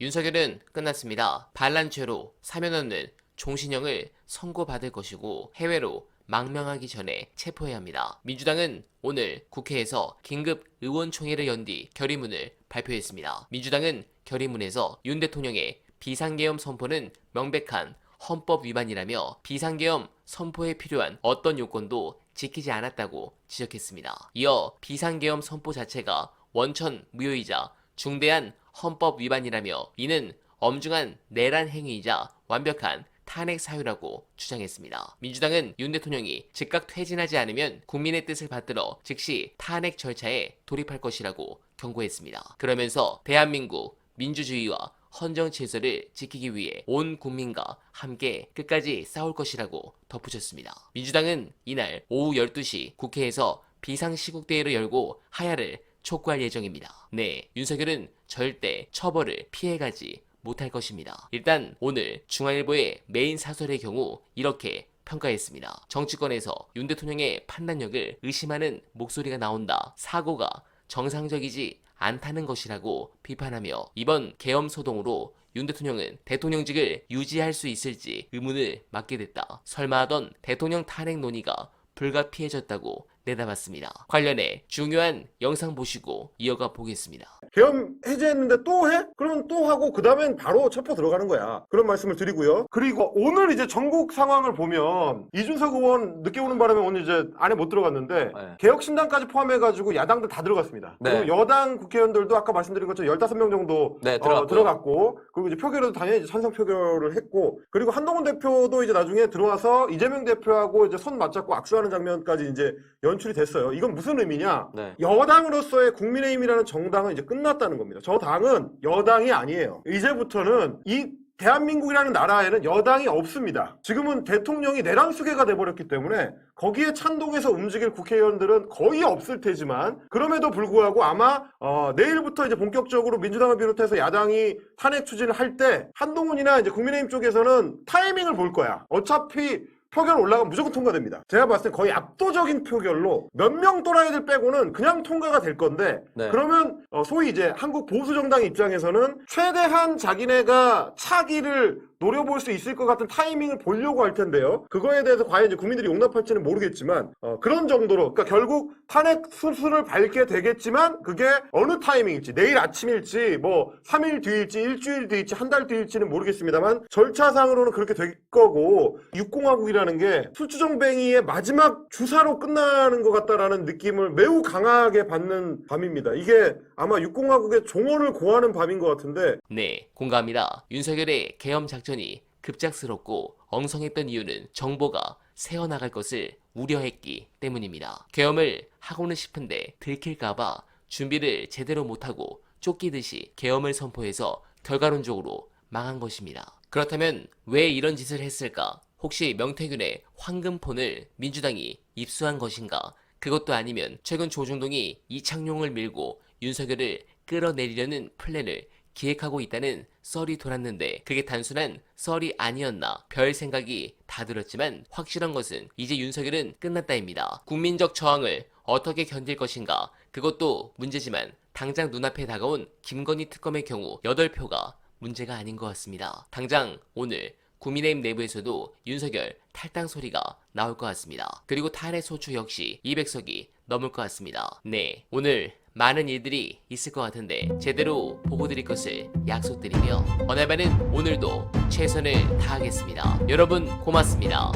윤석열은 끝났습니다. 반란죄로 사면 없는 종신형을 선고받을 것이고 해외로 망명하기 전에 체포해야 합니다. 민주당은 오늘 국회에서 긴급 의원총회를 연 뒤 결의문을 발표했습니다. 민주당은 결의문에서 윤 대통령의 비상계엄 선포는 명백한 헌법 위반이라며 비상계엄 선포에 필요한 어떤 요건도 지키지 않았다고 지적했습니다. 이어 비상계엄 선포 자체가 원천 무효이자 중대한 헌법 위반이라며 이는 엄중한 내란 행위이자 완벽한 탄핵 사유라고 주장했습니다. 민주당은 윤 대통령이 즉각 퇴진하지 않으면 국민의 뜻을 받들어 즉시 탄핵 절차에 돌입할 것이라고 경고했습니다. 그러면서 대한민국 민주주의와 헌정 질서를 지키기 위해 온 국민과 함께 끝까지 싸울 것이라고 덧붙였습니다. 민주당은 이날 오후 12시 국회에서 비상시국대회를 열고 하야를 촉구할 예정입니다. 네, 윤석열은 절대 처벌을 피해가지 못할 것입니다. 일단 오늘 중앙일보의 메인 사설의 경우 이렇게 평가했습니다. 정치권에서 윤 대통령의 판단력을 의심하는 목소리가 나온다. 사고가 정상적이지 않다는 것이라고 비판하며 이번 계엄 소동으로 윤 대통령은 대통령직을 유지할 수 있을지 의문을 맡게 됐다. 설마 하던 대통령 탄핵 논의가 불가피해졌다고 내다봤습니다. 관련해 중요한 영상 보시고 이어가 보겠습니다. 계엄 해제했는데 또 해? 그러면 또 하고 그 다음엔 바로 체포 들어가는 거야. 그런 말씀을 드리고요. 그리고 오늘 이제 전국 상황을 보면 이준석 의원 늦게 오는 바람에 오늘 이제 안에 못 들어갔는데 네. 개혁신당까지 포함해가지고 야당들 다 들어갔습니다. 네. 그리고 여당 국회의원들도 아까 말씀드린 것처럼 15명 정도 네, 들어갔고요. 들어갔고 그리고 이제 표결에도 당연히 이제 찬성 표결을 했고 그리고 한동훈 대표도 이제 나중에 들어와서 이재명 대표하고 이제 손 맞잡고 악수하는 장면까지 이제 연출이 됐어요. 이건 무슨 의미냐? 네. 여당으로서의 국민의힘이라는 정당은 이제 끝났다는 겁니다. 저 당은 여당이 아니에요. 이제부터는 이 대한민국이라는 나라에는 여당이 없습니다. 지금은 대통령이 내란수계가 돼버렸기 때문에 거기에 찬동해서 움직일 국회의원들은 거의 없을 테지만 그럼에도 불구하고 아마 내일부터 이제 본격적으로 민주당을 비롯해서 야당이 탄핵 추진을 할 때 한동훈이나 이제 국민의힘 쪽에서는 타이밍을 볼 거야. 어차피 표결 올라가면 무조건 통과됩니다. 제가 봤을 때 거의 압도적인 표결로 몇 명 또라이들 빼고는 그냥 통과가 될 건데 네. 그러면 소위 이제 한국 보수정당 입장에서는 최대한 자기네가 차기를 노려볼 수 있을 것 같은 타이밍을 보려고 할 텐데요. 그거에 대해서 과연 이제 국민들이 용납할지는 모르겠지만 그런 정도로 그러니까 결국 탄핵 수순을 밟게 되겠지만 그게 어느 타이밍일지 내일 아침일지 뭐 3일 뒤일지 일주일 뒤일지 한 달 뒤일지는 모르겠습니다만 절차상으로는 그렇게 될 거고 육공화국이라는 게 술주정뱅이의 마지막 주사로 끝나는 것 같다라는 느낌을 매우 강하게 받는 밤입니다. 이게 아마 육공화국의 종언을 고하는 밤인 것 같은데 네, 공감합니다. 윤석열의 계엄 작전이 급작스럽고 엉성했던 이유는 정보가 새어나갈 것을 우려했기 때문입니다. 계엄을 하고는 싶은데 들킬까봐 준비를 제대로 못하고 쫓기듯이 계엄을 선포해서 결과론적으로 망한 것입니다. 그렇다면 왜 이런 짓을 했을까? 혹시 명태균의 황금폰을 민주당이 입수한 것인가? 그것도 아니면 최근 조중동이 이창용을 밀고 윤석열을 끌어내리려는 플랜을 기획하고 있다는 썰이 돌았는데 그게 단순한 썰이 아니었나 별 생각이 다 들었지만 확실한 것은 이제 윤석열은 끝났다입니다. 국민적 저항을 어떻게 견딜 것인가 그것도 문제지만 당장 눈앞에 다가온 김건희 특검의 경우 8표가 문제가 아닌 것 같습니다. 당장 오늘 국민의힘 내부에서도 윤석열 탈당 소리가 나올 것 같습니다. 그리고 탄핵 소추 역시 200석이 넘을 것 같습니다. 네, 오늘 많은 일들이 있을 것 같은데 제대로 보고 드릴 것을 약속드리며 어날바는 오늘도 최선을 다하겠습니다. 여러분 고맙습니다.